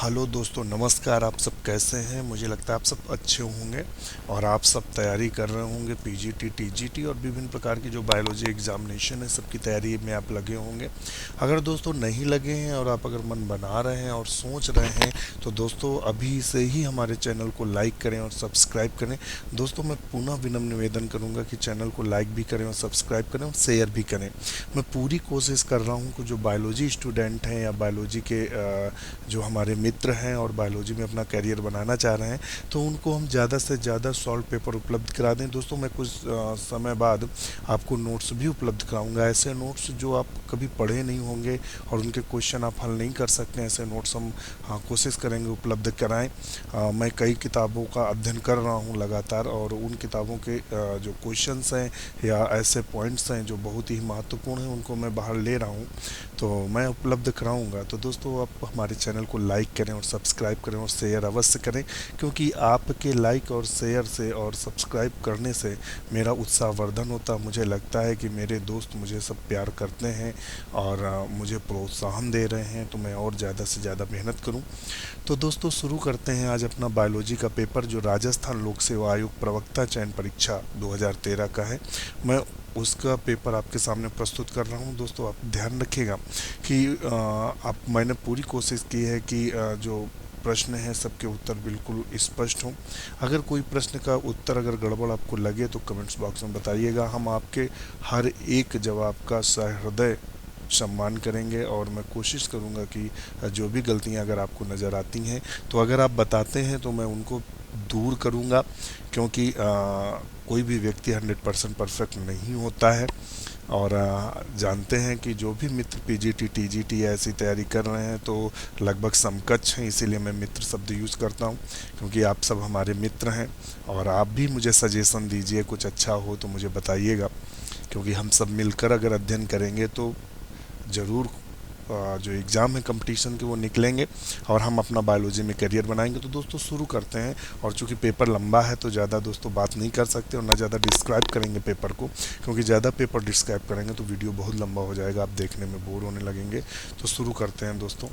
Hello दोस्तों, नमस्कार। आप सब कैसे हैं? मुझे लगता है आप सब अच्छे होंगे और आप सब तैयारी कर रहे होंगे पीजीटी, टीजीटी और विभिन्न प्रकार की जो बायोलॉजी एग्जामिनेशन है सबकी तैयारी में आप लगे होंगे। अगर दोस्तों नहीं लगे हैं और आप अगर मन बना रहे हैं और सोच रहे हैं तो दोस्तों अभी से ही हमारे चैनल को लाइक करें और सब्सक्राइब करें। दोस्तों मैं पुनः विनम्र निवेदन करूंगा कि चैनल को लाइक भी करें और सब्सक्राइब करें और शेयर भी करें। मैं पूरी कोशिश कर रहा हूँ कि जो बायोलॉजी स्टूडेंट हैं या बायोलॉजी के जो हमारे मित्र हैं और बायोलॉजी में अपना करियर बनाना चाह रहे हैं तो उनको हम ज़्यादा से ज़्यादा सॉल्व पेपर उपलब्ध करा दें। दोस्तों मैं कुछ समय बाद आपको नोट्स भी उपलब्ध कराऊंगा, ऐसे नोट्स जो आप कभी पढ़े नहीं होंगे और उनके क्वेश्चन आप हल नहीं कर सकते, ऐसे नोट्स हम कोशिश करेंगे उपलब्ध कराएं। मैं कई किताबों का अध्ययन कर रहा हूं लगातार और उन किताबों के जो क्वेश्चंस हैं या ऐसे पॉइंट्स हैं जो बहुत ही महत्वपूर्ण हैं उनको मैं बाहर ले रहा हूं, तो मैं उपलब्ध कराऊंगा। तो दोस्तों आप हमारे चैनल को लाइक करें और सब्सक्राइब करें और शेयर अवश्य करें, क्योंकि आपके लाइक और शेयर से और सब्सक्राइब करने से मेरा उत्साहवर्धन होता। मुझे लगता है कि मेरे दोस्त मुझे सब प्यार करते हैं और मुझे प्रोत्साहन दे रहे हैं, तो मैं और ज़्यादा से ज़्यादा मेहनत करूं। तो दोस्तों शुरू करते हैं आज अपना बायोलॉजी का पेपर जो राजस्थान लोक सेवा आयोग प्रवक्ता चयन परीक्षा 2013 का है। मैं उसका पेपर आपके सामने प्रस्तुत कर रहा हूं। दोस्तों आप ध्यान रखिएगा कि मैंने पूरी कोशिश की है कि जो प्रश्न है सबके उत्तर बिल्कुल स्पष्ट हों। अगर कोई प्रश्न का उत्तर अगर गड़बड़ आपको लगे तो कमेंट्स बॉक्स में बताइएगा। हम आपके हर एक जवाब का सहृदय सम्मान करेंगे और मैं कोशिश करूंगा कि जो भी गलतियां अगर आपको नज़र आती हैं तो अगर आप बताते हैं तो मैं उनको दूर करूंगा, क्योंकि कोई भी व्यक्ति 100% परफेक्ट नहीं होता है। और जानते हैं कि जो भी मित्र पीजीटी टीजीटी ऐसी तैयारी कर रहे हैं तो लगभग समकक्ष हैं, इसीलिए मैं मित्र शब्द यूज़ करता हूं, क्योंकि आप सब हमारे मित्र हैं। और आप भी मुझे सजेशन दीजिए, कुछ अच्छा हो तो मुझे बताइएगा, क्योंकि हम सब मिलकर अगर अध्ययन करेंगे तो ज़रूर जो एग्ज़ाम है कंपटीशन के वो निकलेंगे और हम अपना बायोलॉजी में करियर बनाएंगे। तो दोस्तों शुरू करते हैं। और चूंकि पेपर लंबा है तो ज़्यादा दोस्तों बात नहीं कर सकते और ना ज़्यादा डिस्क्राइब करेंगे पेपर को, क्योंकि ज़्यादा पेपर डिस्क्राइब करेंगे तो वीडियो बहुत लंबा हो जाएगा, आप देखने में बोर होने लगेंगे। तो शुरू करते हैं दोस्तों।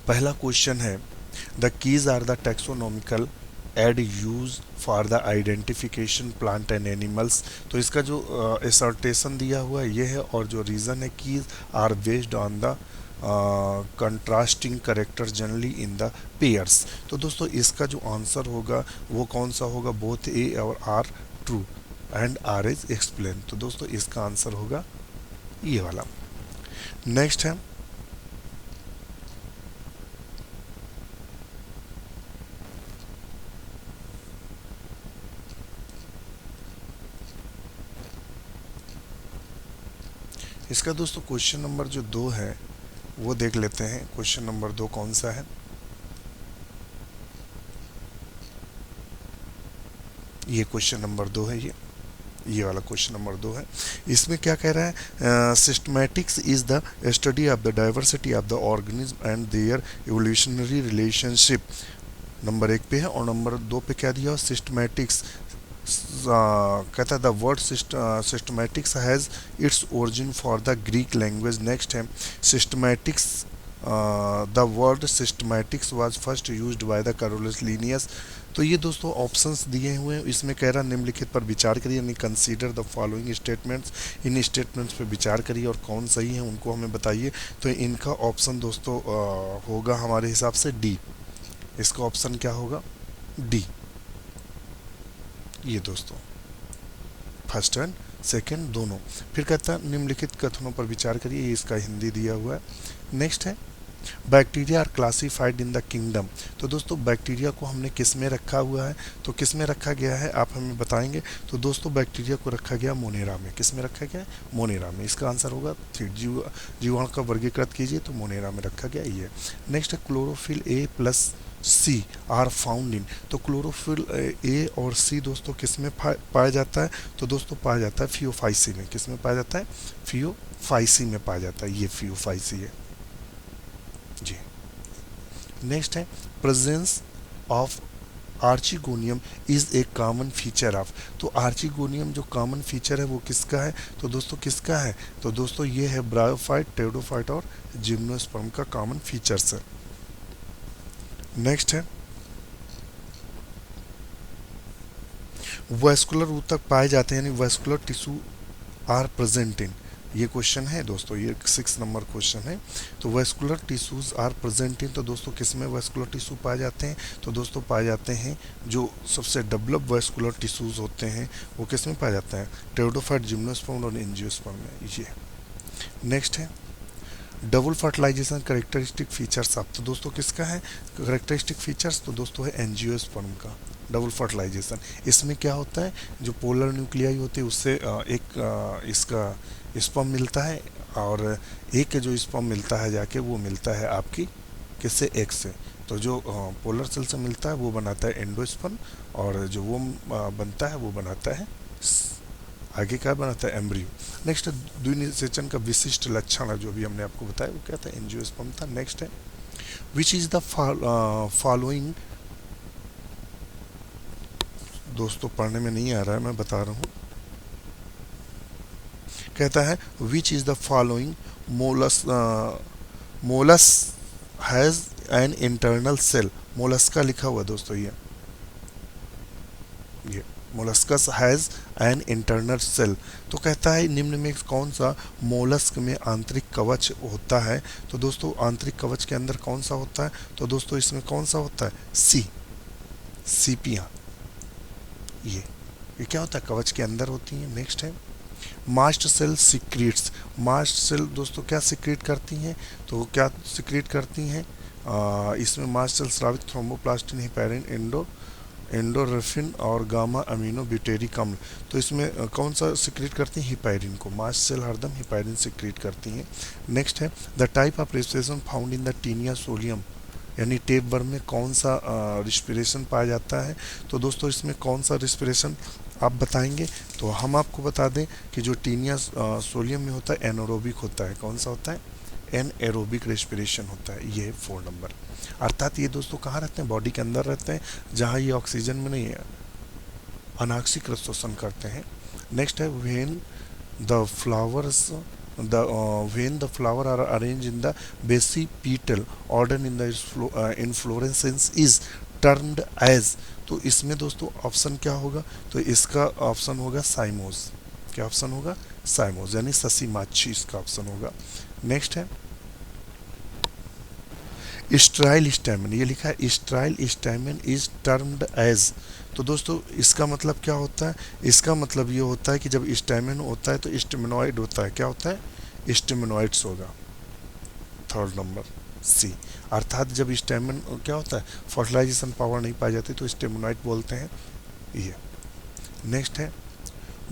पहला क्वेश्चन है, the keys are the taxonomical aid used for the identification plant and animals. तो इसका जो एसर्टेशन दिया हुआ है ये है और जो रीज़न है, keys are based on the contrasting character generally in the pairs. तो दोस्तों इसका जो आंसर होगा वो कौन सा होगा? बोथ ए और R true and R is explain. तो दोस्तों इसका आंसर होगा ये वाला। नेक्स्ट है, इसका दोस्तों क्वेश्चन नंबर जो 2 है वो देख लेते हैं। क्वेश्चन नंबर 2 कौन सा है? ये क्वेश्चन नंबर 2 है। ये वाला क्वेश्चन नंबर 2 है। इसमें क्या कह रहा है? Systematics is the study of the diversity of the organism and their evolutionary relationship. Number 1 पे है और नंबर 2 पे क्या दिया? सिस्टमैटिक्स कहता है the word systematics has its origin for the Greek language. Next है, systematics the word systematics was first used by the Carolus Linnaeus. तो ये दोस्तों ऑप्शंस दिए हुए हैं। इसमें कह रहा निम्नलिखित पर विचार करिए, यानी consider the following statements. In statements पे विचार करिए और कौन सही है उनको हमें बताइए। तो इनका ऑप्शन दोस्तों होगा हमारे हिसाब से डी। इसका ऑप्शन क्या होगा? डी। ये दोस्तों फर्स्ट एंड सेकंड दोनों। फिर कहता है निम्नलिखित कथनों पर विचार करिए, ये इसका हिंदी दिया हुआ है। नेक्स्ट है, bacteria are classified in the kingdom. तो दोस्तों बैक्टीरिया को हमने किस में रखा हुआ है? तो किस में रखा गया है आप हमें बताएंगे। तो दोस्तों बैक्टीरिया को रखा गया मोनेरा में। किस में रखा गया है? मोनेरा में। इसका आंसर होगा जीवाणु का वर्गीकृत कीजिए तो मोनेरा में रखा गया ये। नेक्स्ट है, chlorophyll A plus C are found in. तो क्लोरोफिल ए और सी दोस्तों किस में पाया जाता है? तो दोस्तों पाया जाता है फियोफाइसी में। किस में पाया जाता है? फियोफाइसी में पाया जाता है। ये फियोफाइसी है जी। नेक्स्ट है, presence of archegonium is a common feature of. तो आर्चिगोनियम जो कॉमन फीचर है वो किसका है, तो दोस्तों किसका है, तो दोस्तों ये है ब्रायोफाइट, टेरिडोफाइट और जिम्नोस्पर्म का कॉमन फीचर्स है। नेक्स्ट है वैस्कुलर ऊतक पाए जाते हैं, यानी vascular tissue are present in, ये क्वेश्चन है दोस्तों, ये 6 नंबर क्वेश्चन है। तो vascular tissues are present in, तो दोस्तों किस में वैस्कुलर टिश्यू पाए जाते हैं, तो दोस्तों पाए जाते हैं जो सबसे डेवलप वैस्कुलर टिश्यूज होते हैं वो किस में पाए जाते हैं, टेरिडोफाइट, जिम्नोस्पर्म और एंजियोस्पर्म में। ये नेक्स्ट है double fertilisation characteristic features of, तो दोस्तों किसका है करेक्टरिस्टिक फीचर्स, तो दोस्तों है एंजियोस्पर्म का डबल फर्टिलाइजेशन। इसमें क्या होता है, जो पोलर न्यूक्लियाई होते हैं उससे एक इसका स्पर्म मिलता है, और एक जो स्पर्म मिलता है जाके वो मिलता है आपकी किससे, एग से। तो जो पोलर सेल से मिलता है वो बनाता है एंडोस्पर्म, और जो वो बनता है वो बनाता है आगे क्या बनाता है, एम्ब्रियो। नेक्स्ट द्विनिषेचन का विशिष्ट लक्षण है जो भी हमने आपको बताया वो क्या था, एंजियोस्पर्म था। नेक्स्ट है विच इज द फॉलोइंग, दोस्तों पढ़ने में नहीं आ रहा है मैं बता रहा हूँ, कहता है which is the following molluscs has an internal shell, Mollusca लिखा हुआ दोस्तों, ये molluscs has an internal shell. तो कहता है निम्न में कौन सा मोलस्क में आंतरिक कवच होता है, तो दोस्तों आंतरिक कवच के अंदर कौन सा होता है, तो दोस्तों इसमें कौन सा होता है, सीपियां, ये क्या होता है, कवच के अंदर होती है। नेक्स्ट है mast cell secrets, mast cell दोस्तों क्या सीक्रेट करती हैं, तो क्या सीक्रेट करती हैं, इसमें मास्ट सेल स्रावित थ्रोम्बोप्लास्टिन, हिपैरिन, एंडोर्फिन और गामा अमीनो ब्यूटेरिक अम्ल, तो इसमें कौन सा सिक्रेट करती हैं, हिपैरिन को, मास्ट सेल हरदम हिपैरिन सिक्रेट करती हैं। नेक्स्ट है the type of respiration found in the taenia solium, यानी टेप वर्म में कौन सा रिस्पिरेशन पाया जाता है, तो दोस्तों इसमें कौन सा रिस्पिरेशन आप बताएंगे, तो हम आपको बता दें कि जो टीनिया सोलियम में होता है एनएरोबिक होता है, कौन सा होता है, एनएरोबिक रेस्पिरेशन होता है। ये 4 नंबर, अर्थात ये दोस्तों कहाँ रहते हैं, बॉडी के अंदर रहते हैं, जहाँ ये ऑक्सीजन में नहीं है, अनाक्सिक शोषण करते हैं। नेक्स्ट है when the flowers when the flower are arranged in the basipetal order in the inflorescence is termed as, तो इसमें दोस्तों ऑप्शन क्या होगा, तो इसका ऑप्शन होगा साइमोस, क्या ऑप्शन होगा, साइमोस यानी ससी माछी, इसका ऑप्शन होगा। नेक्स्ट है स्ट्राइल स्टैमेन, ये लिखा है sterile stamen is termed as, तो दोस्तों इसका मतलब क्या होता है, इसका मतलब ये होता है कि जब स्टैमेन होता है तो स्टेमिनॉइड होता है, क्या होता है, स्टेमिनॉइड्स होगा। 3rd नंबर सी, अर्थात जब स्टैमेन क्या होता है, फर्टिलाइजेशन पावर नहीं पाई जाती तो स्टेमिनॉइड बोलते हैं ये। नेक्स्ट है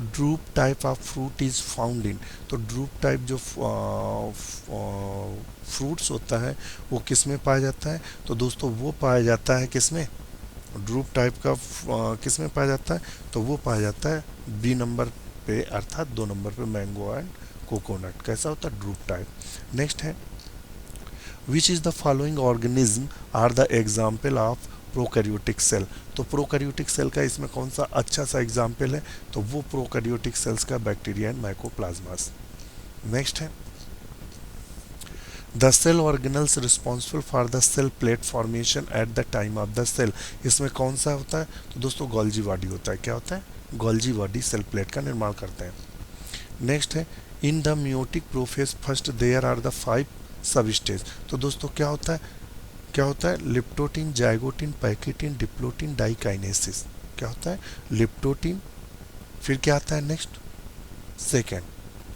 drupe type of fruit is found in, तो ड्रूप टाइप जो फ्रूट्स होता है वो किस में पाया जाता है, तो दोस्तों वो पाया जाता है किस में, ड्रूप टाइप का किस में पाया जाता है, तो वो पाया जाता है बी नंबर पे, अर्थात 2 नंबर पे मैंगो एंड कोकोनट, कैसा होता है, ड्रूप टाइप। नेक्स्ट है which is the following organism are the example of prokaryotic cell, तो प्रोकैरियोटिक सेल का इसमें कौन सा अच्छा सा एग्जाम्पल है, तो वो प्रोकैरियोटिक सेल्स का बैक्टीरिया एंड माइकोप्लाज्मास। नेक्स्ट है the cell organelles responsible for the cell plate formation at the time of the cell, इसमें कौन सा होता है, तो दोस्तों गोल्जी बॉडी होता है, क्या होता है, गोल्जी बॉडी सेल प्लेट का निर्माण करते हैं। नेक्स्ट है in the meiotic prophase first there are the 5 sub stage, तो दोस्तों क्या होता है, क्या होता है, लिप्टोटिन, जाइगोटिन, पैकेटिन, डिप्लोटिन, डाइकाइनेसिस, क्या होता है, लिप्टोटिन, फिर क्या आता है नेक्स्ट सेकेंड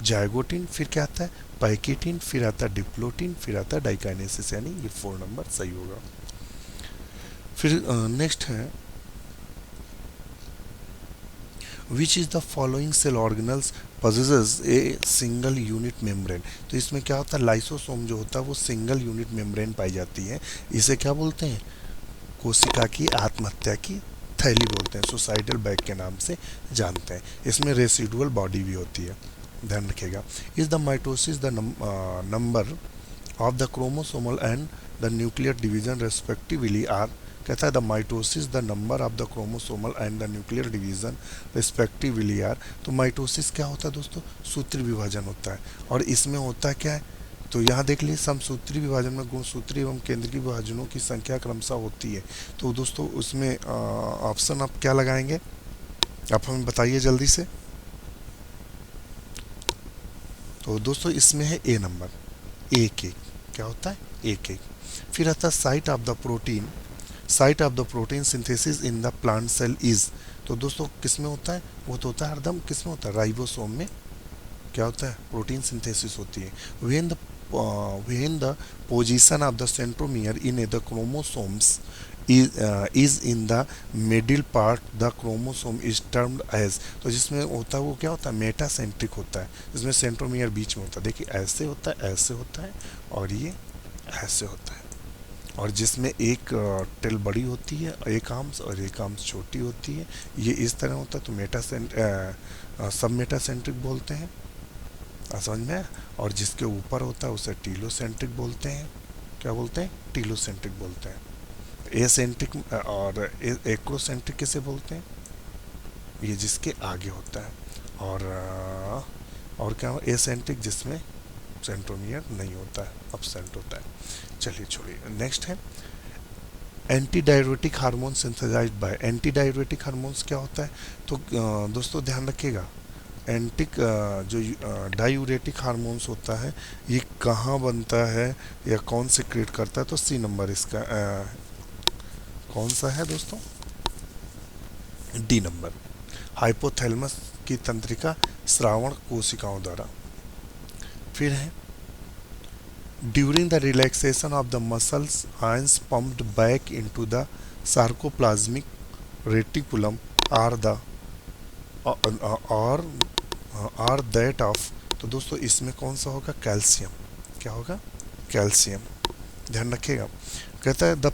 जाइगोटिन, फिर क्या आता है पैकेटिन, फिर आता है डिप्लोटिन, फिर आता है डाइकाइनेसिस, यानी ये 4 नंबर सही होगा। फिर नेक्स्ट है which is the following cell organelles possesses a single unit membrane, तो इसमें क्या होता है, लाइसोसोम जो होता है वो सिंगल यूनिट मेम्ब्रेन पाई जाती है, इसे क्या बोलते हैं, कोशिका की आत्महत्या की थैली बोलते हैं, सुसाइडल बैग के नाम से जानते हैं। इसमें रेसिडुअल बॉडी भी होती है, ध्यान रखिएगा। Is the mitosis the number of the chromosomal and the nuclear division respectively are, कहता है the mitosis the number of the chromosomal and the nuclear division respectively are. तो माइटोसिस क्या होता है दोस्तों, सूत्री विभाजन होता है, और इसमें होता है क्या है, तो यहाँ देख लीजिए समसूत्री विभाजन में गुणसूत्री एवं केंद्रीय विभाजनों की संख्या क्रमशः होती है। तो दोस्तों उसमें ऑप्शन आप क्या लगाएंगे, आप हमें बताइए जल्दी से। तो दोस्तों इसमें है ए नंबर, एक एक, क्या होता है एक एक। फिर आता है site of the protein, site of the protein synthesis in the plant cell is. तो दोस्तों किस में होता है, वो तो होता है हरदम किस में होता है, राइबोसोम में क्या होता है, प्रोटीन सिंथेसिस होती है। when the position of the centromere in the chromosomes is in the middle part, the chromosome is termed as। तो जिसमें होता है वो क्या होता है, मेटासेंट्रिक होता है, जिसमें सेंट्रोमियर बीच में होता है। देखिए ऐसे होता है, ऐसे होता है, और ये ऐसे होता है, और जिसमें एक टेल बड़ी होती है, एक आर्म्स और एक आर्म्स छोटी होती है, ये इस तरह होता है। तो सब मेटासेंट्रिक बोलते हैं, समझ में आया? और जिसके ऊपर होता है उसे टीलोसेंट्रिक बोलते हैं, क्या बोलते हैं, टीलोसेंट्रिक बोलते हैं। एसेंट्रिक और एक्रोसेंट्रिक किसे बोलते हैं, ये जिसके आगे होता है, और क्या एसेंट्रिक जिसमें सेंट्रोमियर नहीं होता है, अपसेंट होता है। चलिए छोड़िए, नेक्स्ट है anti diuretic hormone synthesised by. Anti diuretic hormones क्या होता है, तो दोस्तों ध्यान रखिएगा, जो डायूरेटिक हार्मोन्स होता है ये कहाँ बनता है या कौन सिक्रेट करता है, तो सी नंबर इसका कौन सा है दोस्तों, डी नंबर, हाइपोथैलेमस की तंत्रिका श्रावण कोशिकाओं द्वारा। फिर है during the relaxation of the muscles ions pumped back into the sarcoplasmic reticulum are the और आर दैट ऑफ। तो दोस्तों इसमें कौन सा होगा, कैल्शियम, क्या होगा, कैल्शियम, ध्यान रखिएगा। कहता है the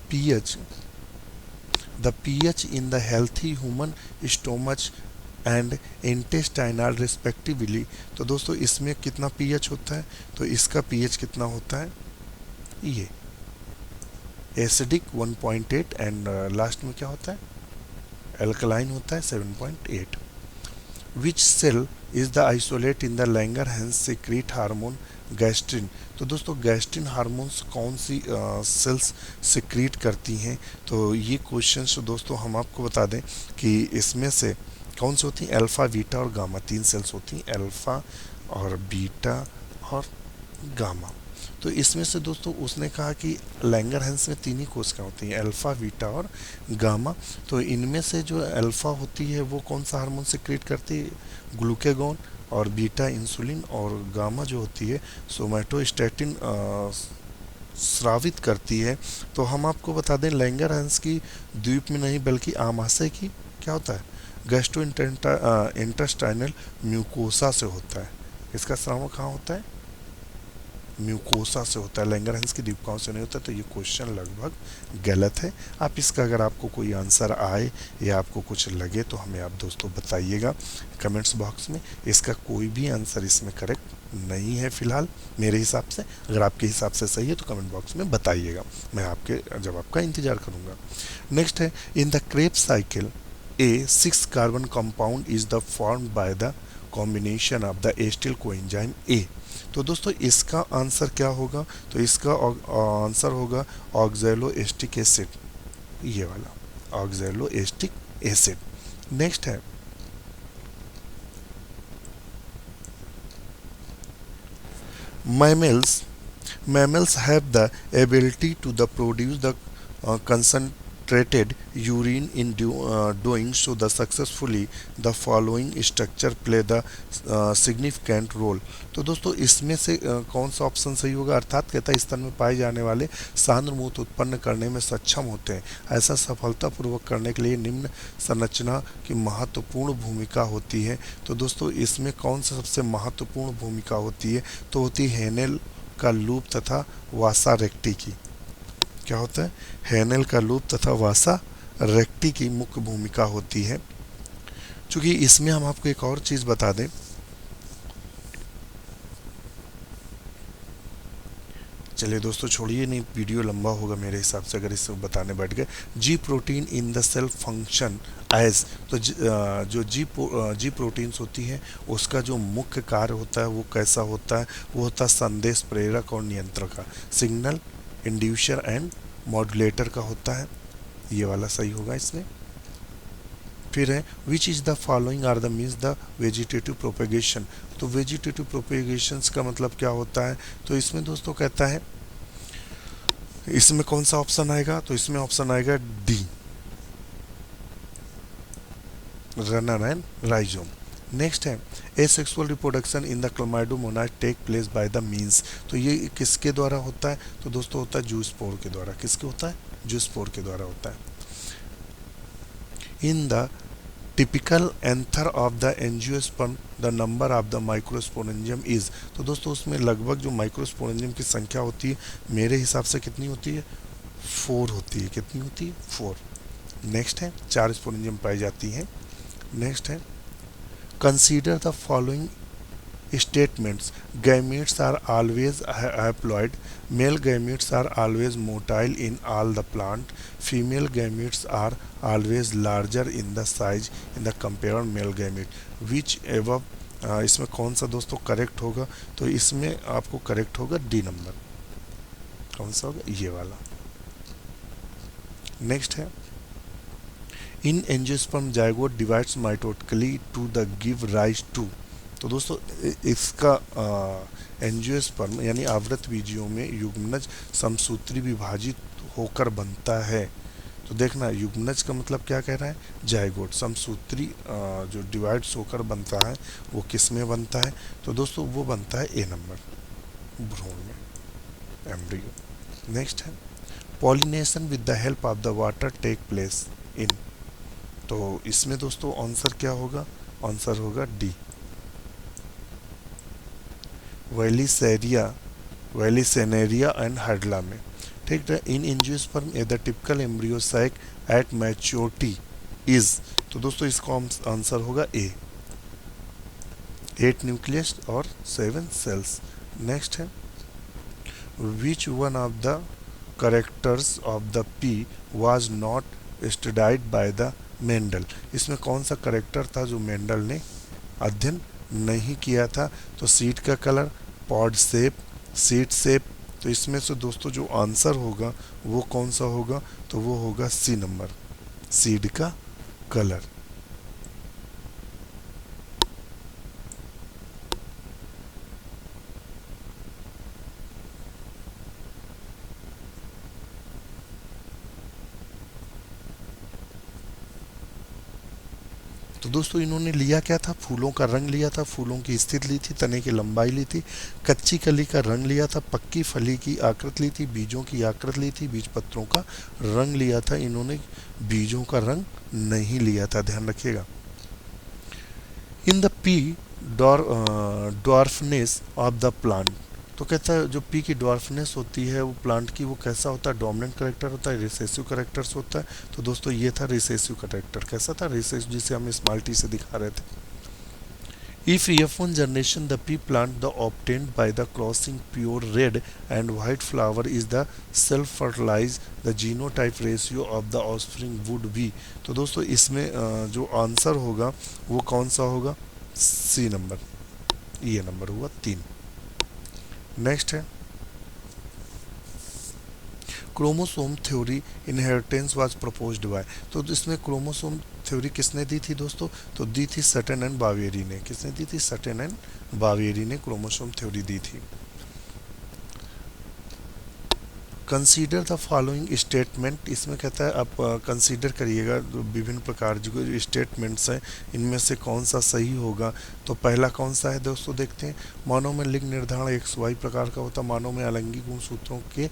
pH in the healthy human stomach and intestinal respectively. तो दोस्तों इसमें कितना पीएच होता है, तो इसका पीएच कितना होता है, ये एसिडिक 1.8 एंड लास्ट में क्या होता है, एल्कलाइन होता है 7.8। Which cell is the isolate in the Langerhans secrete hormone gastrin. तो दोस्तों गैस्ट्रिन हार्मोन्स कौन सी सेल्स सिक्रीट करती हैं, तो ये क्वेश्चंस दोस्तों हम आपको बता दें कि इसमें से कौन सी होती हैं, अल्फ़ा बीटा और गामा, तीन सेल्स होती हैं, अल्फ़ा और बीटा और गामा। तो इसमें से दोस्तों उसने कहा कि लैंगरहैंस में तीन ही कोशिकाएं होती हैं, अल्फ़ा बीटा और गामा। तो इनमें से जो अल्फ़ा होती है वो कौन सा हार्मोन सिक्रीट करती है, ग्लूकेगॉन, और बीटा इंसुलिन, और गामा जो होती है सोमैटोस्टैटिन स्रावित करती है। तो हम आपको बता दें लैंगरहैंस की द्वीप में नहीं बल्कि आमाशय की क्या होता है, गैस्ट्रो इंटेस्टाइनल म्यूकोसा से होता है। इसका स्राव कहाँ होता है, म्यूकोसा से होता है, लैंगरहैंस की दीपकाओं से नहीं होता। तो ये क्वेश्चन लगभग गलत है। आप इसका अगर आपको कोई आंसर आए या आपको कुछ लगे तो हमें आप दोस्तों बताइएगा कमेंट्स बॉक्स में। इसका कोई भी आंसर इसमें करेक्ट नहीं है फिलहाल मेरे हिसाब से। अगर आपके हिसाब से सही है तो कमेंट बॉक्स में बताइएगा, मैं आपके जवाब का इंतजार करूँगा। नेक्स्ट है in the Krebs cycle A 6 carbon compound is the formed by the combination of the acetyl coenzyme A. तो दोस्तों इसका आंसर क्या होगा, तो इसका आंसर होगा ऑक्सैलो एस्टिक एसिड, ये वाला ऑक्सैलो एस्टिक एसिड। नेक्स्ट है mammals have the ability to the produce the concentrated urine in doing so the successfully the following structure play the significant role। तो दोस्तों इसमें से कौन सा ऑप्शन सही होगा, अर्थात कहता है स्तन में पाए जाने वाले सांद्र मूत्र उत्पन्न करने में सक्षम होते हैं। ऐसा सफलतापूर्वक करने के लिए निम्न संरचना की महत्वपूर्ण भूमिका होती है। तो दोस्तों इसमें कौन सा सबसे महत्वपूर्ण भूमिका होती है, तो होती है हेनेल का लूप तथा वासा रेक्टी की। क्या होता है, हेनेल का लूप तथा वासा रेक्टी की मुख्य भूमिका होती है। चूंकि इसमें हम आपको एक और चीज बता दें, चलिए दोस्तों, छोड़िए, नहीं वीडियो लंबा होगा मेरे हिसाब से अगर इसको बताने बैठ गए। G protein in the cell function as, तो जो जी प्रोटीन्स होती है उसका जो मुख्य कार्य होता है वो कैसा होता है, वो होता है संदेश प्रेरक और नियंत्रक का, सिग्नल इंड्यूसर एंड मॉड्यूलेटर का होता है। ये वाला सही होगा इसमें। फिर है which is the following are the means the vegetative propagation. तो वेजिटेटिव प्रोपेगेशंस का मतलब क्या होता है, तो इसमें दोस्तों कहता है, इसमें कौन सा ऑप्शन आएगा, तो इसमें ऑप्शन आएगा D, runner and rhizome. Next है asexual reproduction in the Chlamydomonas take place by the means. तो ये किसके द्वारा होता है, तो दोस्तों होता है जूस्पोर के द्वारा। किसके होता है, जूस्पोर के द्वारा होता है। In the typical anther of the angiosperm the number of the microsporangium is. तो दोस्तों उसमें लगभग जो माइक्रोस्पोरेंजियम की संख्या होती है मेरे हिसाब से कितनी होती है, 4 होती है। कितनी होती है, 4। नेक्स्ट है 4 स्पोरेंजियम पाई जाती हैं। नेक्स्ट है consider the following statements. Gametes are always haploid. Male gametes are always motile in all the plant. Female gametes are always larger in the size in the compared male gamete. Which above इसमें कौन सा दोस्तों correct होगा, तो इसमें आपको correct होगा D number. कौन सा होगा, ये वाला। नेक्स्ट है in angiosperm zygote divides mitotically to the give rise to. तो दोस्तों इसका एंजियोस्पर्म यानी आवृत बीजियों में युग्मनज समसूत्री विभाजित होकर बनता है। तो देखना युग्मनज का मतलब क्या कह रहा है, जाइगोट। समसूत्री जो डिवाइड्स होकर बनता है वो किस में बनता है, तो दोस्तों वो बनता है ए नंबर, भ्रूण में, एम्ब्रियो। नेक्स्ट है pollination with the help of the water take place in. तो इसमें दोस्तों आंसर क्या होगा, आंसर होगा डी, वैलिसेनेरिया एंड हाइड्ला में। ठीक है। In angiosperm the typical embryo sac at maturity is. तो दोस्तों इसका आंसर होगा ए, 8 न्यूक्लियस और 7 सेल्स। नेक्स्ट है which one of the characters of the P was not studied by the Mendel. इसमें कौन सा करेक्टर था जो मेंडल ने अध्ययन नहीं किया था, तो सीड का colour, pod shape, seed shape. तो इसमें से दोस्तों जो आंसर होगा वो कौन सा होगा, तो वो होगा सी नंबर, सीड का कलर। तो दोस्तों इन्होंने लिया क्या था, फूलों का रंग लिया था, फूलों की स्थिति ली थी, तने की लंबाई ली थी, कच्ची कली का रंग लिया था, पक्की फली की आकृति ली थी, बीजों की आकृति ली थी, बीज पत्रों का रंग लिया था। इन्होंने बीजों का रंग नहीं लिया था, ध्यान रखिएगा। In the P dwarfness of the plant. तो कहता है जो पी की डॉर्फनेस होती है वो प्लांट की, वो कैसा होता है, डोमिनेंट करेक्टर होता है, रिसेसिव करेक्टर्स होता है। तो दोस्तों ये था रिसेसिव करेक्टर। कैसा था, रिसेसिव, जिसे हम स्मॉल टी से दिखा रहे थे। If F1 generation the pea plant the obtained by the crossing pure red and white flower is the self-fertilized, the genotype ratio of the offspring would be। तो दोस्तों इसमें जो आंसर होगा वो कौन सा होगा, सी नंबर, ये नंबर हुआ 3। नेक्स्ट है chromosome theory inheritance was proposed by. तो इसमें क्रोमोसोम थ्योरी किसने दी थी दोस्तों, तो दी थी सटन एंड बावेरी ने। किसने दी थी, सटन एंड बावेरी ने क्रोमोसोम थ्योरी दी थी। Consider the following statement. इसमें कहता है आप कंसीडर करिएगा विभिन्न प्रकार जो स्टेटमेंट्स हैं इनमें से कौन सा सही होगा। तो पहला कौन सा है दोस्तों, देखते हैं। मानव में लिंग निर्धारण एक्स वाई प्रकार का होता है। मानव में अलैंगिक गुणसूत्रों के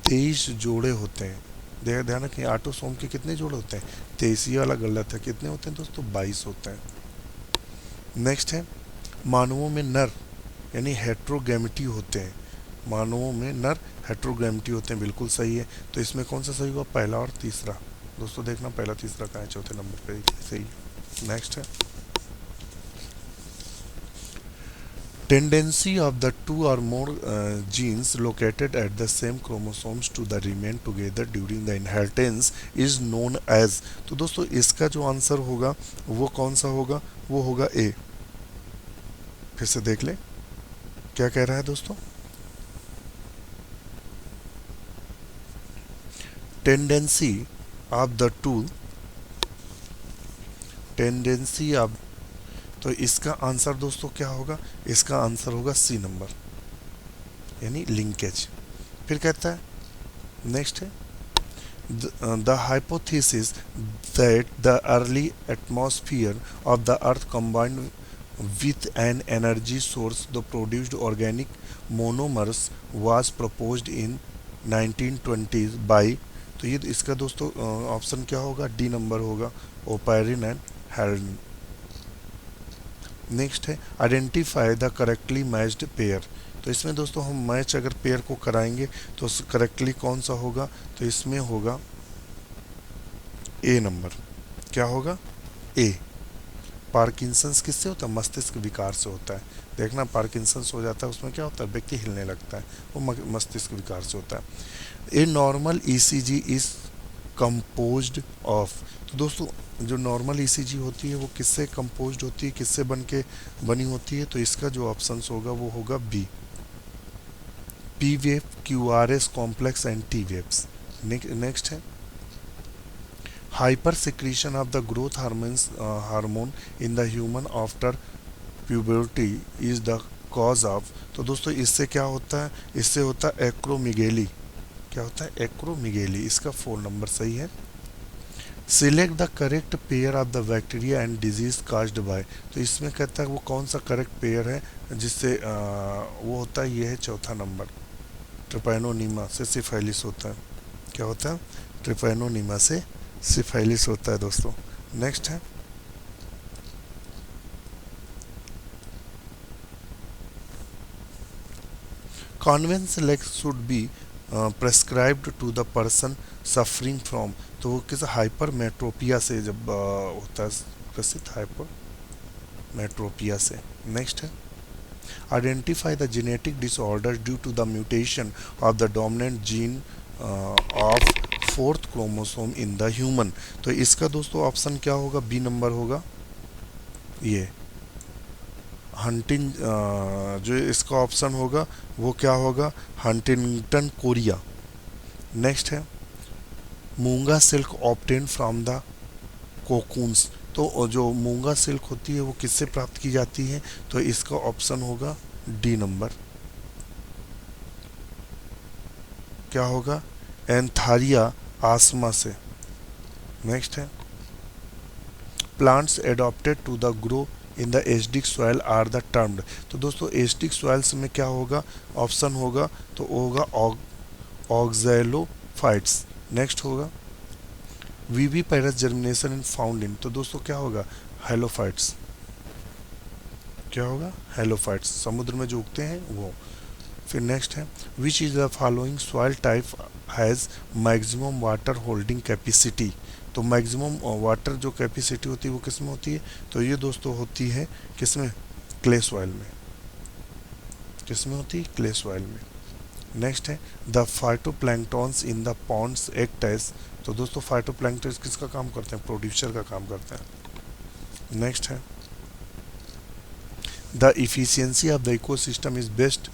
23 जोड़े होते हैं। ध्यान रखें, ऑटोसोम के कितने जोड़े होते हैं, 23। ये वाला गलत है, कितने होते हैं दोस्तों, 22 होते हैं। नेक्स्ट है मानवों में नर यानी हेट्रोगैमिटी होते हैं। मानवों में नर हेट्रोगैमिटी होते हैं, बिल्कुल सही है। तो इसमें कौन सा सही हुआ, पहला और तीसरा। दोस्तों देखना पहला तीसरा कहाँ है, चौथे नंबर पे सही। नेक्स्ट है Tendency of the two or more genes located at the same chromosomes to the remain together during the inheritance is known as। तो दोस्तों इसका जो आंसर होगा वो कौन सा होगा, वो होगा ए। फिर से देख ले क्या कह रहा है दोस्तों। Tendency of the two, tendency of, तो इसका आंसर दोस्तों क्या होगा, इसका आंसर होगा सी नंबर, यानी लिंकेज। फिर कहता है नेक्स्ट है the hypothesis that the early atmosphere of the earth combined with an energy source the produced organic monomers was proposed in 1920s by, तो ये इसका दोस्तों ऑप्शन क्या होगा, डी नंबर होगा, ओपायरिन एंड हेरन। नेक्स्ट है identify the correctly matched pair, तो इसमें दोस्तों हम मैच अगर पेयर को कराएंगे तो करेक्टली कौन सा होगा, तो इसमें होगा ए नंबर, क्या होगा ए। पार्किंसंस किससे होता है, मस्तिष्क विकार से होता है। देखना पार्किंसंस हो जाता है उसमें क्या होता है, व्यक्ति हिलने लगता है, वो मस्तिष्क विकार से होता है। A normal ECG is composed of, तो दोस्तों जो नॉर्मल ईसीजी होती है वो किससे कंपोज्ड होती है, किससे बनी होती है, तो इसका जो ऑप्शन होगा वो होगा B, P wave, Q R S complex and T waves. Next है hyper secretion of the growth hormone in the human after puberty is the cause of, तो दोस्तों इससे क्या होता है, इससे होता है एक्रोमिगेली, क्या होता है एक्रोमिगेली, इसका 4 नंबर सही है। Select the correct pair of the bacteria and disease caused bye, तो इसमें कहता है वो कौन सा करेक्ट पेयर है जिससे वो होता है, ये है चौथा नंबर, ट्रिपैनोनीमा से सिफाइलिस होता है, क्या होता है ट्रिपैनोनीमा से सिफाइलिस होता है दोस्तों। नेक्स्ट है convex lens should be prescribed to the person suffering from, तो वो किस हाइपरमेट्रोपिया से जब होता है ग्रसित, हाइपरमेट्रोपिया से। नेक्स्ट है identify the genetic disorder due to the mutation of the dominant gene of 4th chromosome in the human, तो इसका दोस्तों ऑप्शन क्या होगा, बी नंबर होगा, ये हंटिंग, जो इसका ऑप्शन होगा वो क्या होगा, हंटिंगटन कोरिया। नेक्स्ट है मूंगा silk obtain from the cocoons, तो जो मूंगा सिल्क होती है वो किससे प्राप्त की जाती है, तो इसका ऑप्शन होगा डी नंबर, क्या होगा एंथारिया आसमा से। नेक्स्ट है plants adopted to the grow in the acidic soil are the termed, तो दोस्तों एसिडिक सॉइल्स में क्या होगा, ऑप्शन होगा तो होगा ऑक्सैलोफाइट्स। नेक्स्ट होगा वीवी पायरस जर्मिनेशन इन फाउंड इन, तो दोस्तों क्या होगा हेलोफाइट्स, क्या होगा हेलोफाइट्स, समुद्र में जो उगते हैं वो। फिर नेक्स्ट है which is the following soil type has maximum water holding capacity, तो मैक्सिमम वाटर जो कैपेसिटी होती है वो किस में होती है, तो ये दोस्तों होती है किस में, क्ले सॉइल में, किस में होती है, क्ले सॉइल में। नेक्स्ट है the phytoplanktons in the ponds act as, तो दोस्तों फाइटोप्लैंक्टन्स किसका काम करते हैं, प्रोड्यूसर का काम करते हैं। नेक्स्ट है the efficiency of the ecosystem is best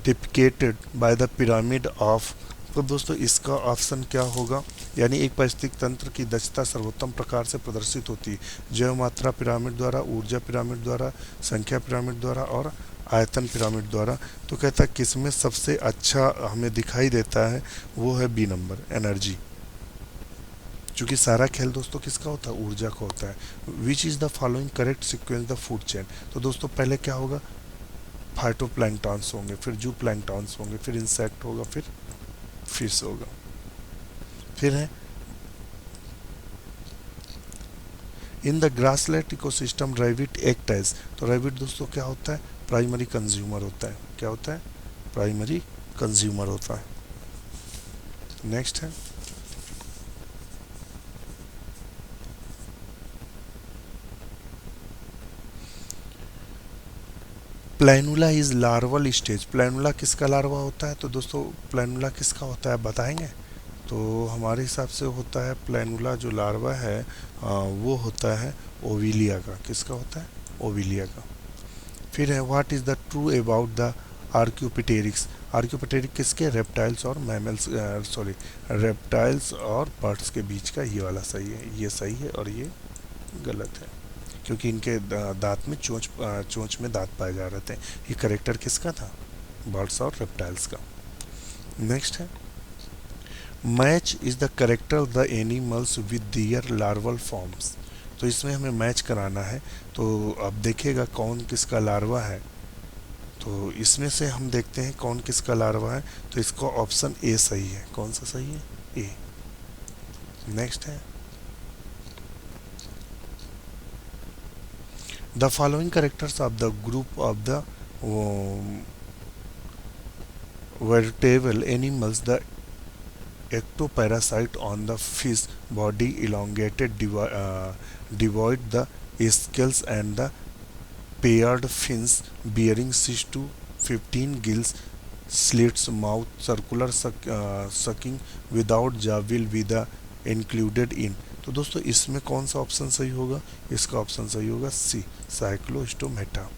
depicted by the pyramid of, तो दोस्तों इसका ऑप्शन क्या होगा, यानी एक पारिस्थितिक तंत्र की दक्षता सर्वोत्तम प्रकार से प्रदर्शित होती है जैव मात्रा पिरामिड द्वारा, ऊर्जा पिरामिड द्वारा, संख्या पिरामिड द्वारा और आयतन पिरामिड द्वारा। तो कहता है किसमें सबसे अच्छा हमें दिखाई देता है, वो है बी नंबर एनर्जी, क्योंकि सारा खेल दोस्तों किसका होता है, ऊर्जा का होता है। Which is the following correct sequence the food chain, तो दोस्तों पहले क्या होगा, फाइटोप्लैंक्टन्स होंगे, फिर जू प्लैंक्टन्स होंगे, फिर इंसेक्ट होगा, फिर फिश होगा। फिर है in the grassland ecosystem rabbit act as, तो रैबिट दोस्तों क्या होता है, प्राइमरी कंज्यूमर होता है, क्या होता है, प्राइमरी कंज्यूमर होता है। नेक्स्ट है planula is larval stage. Planula किसका लार्वा होता है? तो दोस्तों प्लैनुला किसका होता है बताएंगे? तो हमारे हिसाब से होता है प्लैनुला जो लार्वा है वो होता है ओविलिया का। किसका होता है? ओविलिया का। फिर है what is the true about the archaeopteryx. Archaeopteryx किसके? रेप्टाइल्स और मैमल्स, सॉरी रेप्टाइल्स और बर्ड्स के बीच का ये वाला सही है। ये सही है और ये गलत है क्योंकि इनके दांत में चोंच में दांत पाए जा रहे थे। ये करेक्टर किसका था? बर्ड्स और रेप्टाइल्स का। नेक्स्ट है match is the character the animals with their larval forms. तो इसमें हमें मैच कराना है। तो अब देखिएगा कौन किसका लार्वा है। तो इसमें से हम देखते हैं कौन किसका लार्वा है। तो इसका ऑप्शन ए सही है। कौन सा सही है? ए। नेक्स्ट है the following characters of the group of the vertebrate animals, the ectoparasite on the fish body elongated, devoid the scales and the paired fins bearing 6 to 15 gills, slits mouth, circular sucking without jaw will be the included in। तो दोस्तों इसमें कौन सा option सही होगा? इसका option सही होगा सी, साइक्लोस्टोमेटा।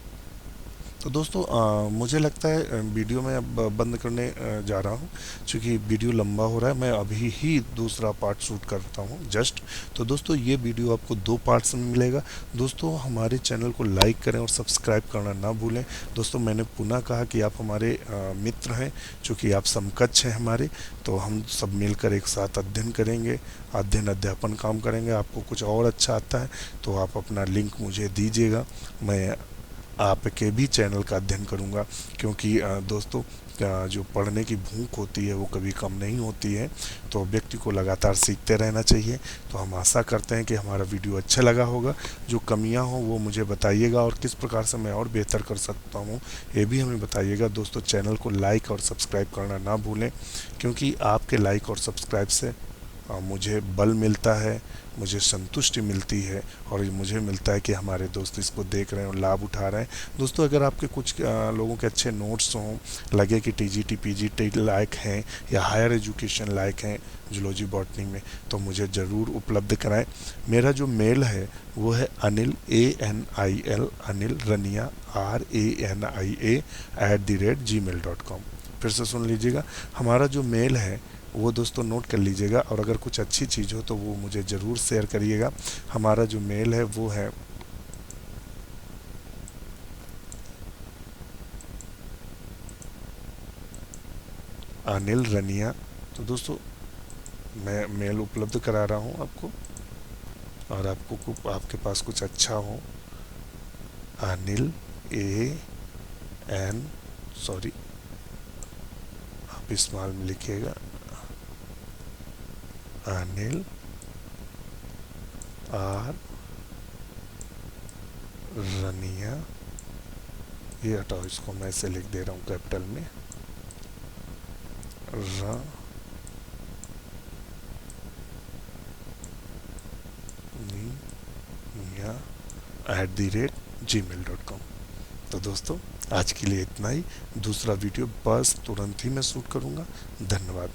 तो दोस्तों मुझे लगता है वीडियो में अब बंद करने जा रहा हूँ क्योंकि वीडियो लंबा हो रहा है। मैं अभी ही दूसरा पार्ट शूट करता हूँ जस्ट। तो दोस्तों ये वीडियो आपको 2 पार्ट्स में मिलेगा। दोस्तों हमारे चैनल को लाइक करें और सब्सक्राइब करना ना भूलें। दोस्तों मैंने पुनः कहा कि आप हमारे मित्र हैं, चूँकि आप समकक्ष हैं हमारे, तो हम सब मिलकर एक साथ अध्ययन करेंगे, अध्यापन काम करेंगे। आपको कुछ और अच्छा आता है तो आप अपना लिंक मुझे दीजिएगा, मैं आपके भी चैनल का अध्ययन करूंगा। क्योंकि दोस्तों जो पढ़ने की भूख होती है वो कभी कम नहीं होती है, तो व्यक्ति को लगातार सीखते रहना चाहिए। तो हम आशा करते हैं कि हमारा वीडियो अच्छा लगा होगा। जो कमियां हो वो मुझे बताइएगा और किस प्रकार से मैं और बेहतर कर सकता हूं ये भी हमें बताइएगा। दोस्तों चैनल को लाइक और सब्सक्राइब करना ना भूलें, क्योंकि आपके लाइक और सब्सक्राइब से मुझे बल मिलता है, मुझे संतुष्टि मिलती है और मुझे मिलता है कि हमारे दोस्त इसको देख रहे हैं और लाभ उठा रहे हैं। दोस्तों अगर आपके कुछ लोगों के अच्छे नोट्स हों, लगे कि टीजीटी पीजीटी लायक हैं या हायर एजुकेशन लायक हैं जूलॉजी बॉटनी में, तो मुझे ज़रूर उपलब्ध कराएं। मेरा जो मेल है वो है अनिल ANIL अनिल रनिया RANIA@gmail.com। फिर से सुन लीजिएगा, हमारा जो मेल है वो दोस्तों नोट कर लीजिएगा और अगर कुछ अच्छी चीज़ हो तो वो मुझे ज़रूर शेयर करिएगा। हमारा जो मेल है वो है अनिल रनिया। तो दोस्तों मैं मेल उपलब्ध करा रहा हूँ आपको, और आपके पास कुछ अच्छा हो, अनिल आप स्मॉल में लिखिएगा, अनिल रनिया, ये हटाओ, इसको मैं ऐसे लिख दे रहा हूँ कैपिटल में, raniya@gmail.com। तो दोस्तों आज के लिए इतना ही। दूसरा वीडियो बस तुरंत ही मैं शूट करूँगा। धन्यवाद।